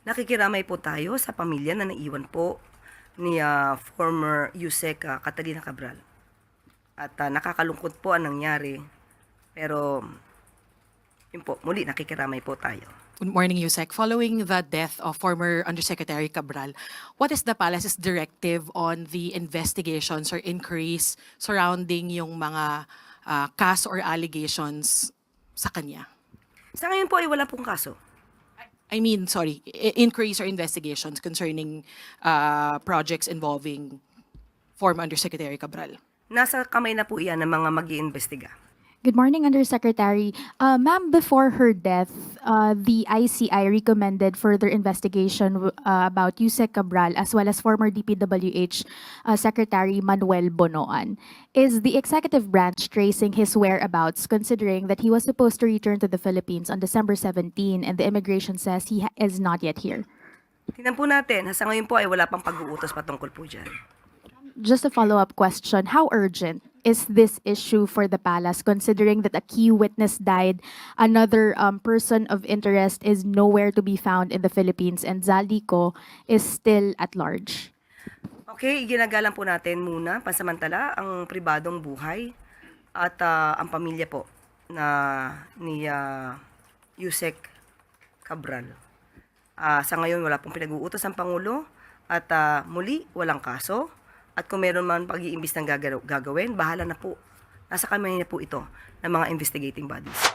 Nakikiramay po tayo sa pamilya na naiwan po ni former Yusek Catalina Cabral. At nakakalungkot po ang nangyari. Pero yun po, muli nakikiramay po tayo. Good morning, Yusek. Following the death of former Undersecretary Cabral, what is the palace's directive on the investigations or inquiries surrounding yung mga kaso or allegations sa kanya? Sa ngayon po ay wala pong kaso. I mean, sorry, inquiries or investigations concerning projects involving former Undersecretary Cabral. Nasa kamay na po iyan ng mga mag-iimbestiga. Good morning, Undersecretary. Ma'am, before her death, the ICI recommended further investigation about Yusek Cabral as well as former DPWH Secretary Manuel Bonoan. Is the executive branch tracing his whereabouts considering that he was supposed to return to the Philippines on December 17 and the immigration says he is not yet here? Tingnan po natin, sa ngayon po ay wala pang pag-uutos patungkol po dyan. Just a follow-up question, how urgent is this issue for the palace considering that a key witness died, another person of interest is nowhere to be found in the Philippines, and Zaldico is still at large? Okay, ginagalang po natin muna pansamantala ang pribadong buhay at ang pamilya po ni Yusek Cabral. Sa ngayon wala pong pinag-uutos ang Pangulo at muli walang kaso. At kung meron man pag-iimbis ng gagawin, bahala na po. Nasa kamay na po ito ng mga investigating bodies.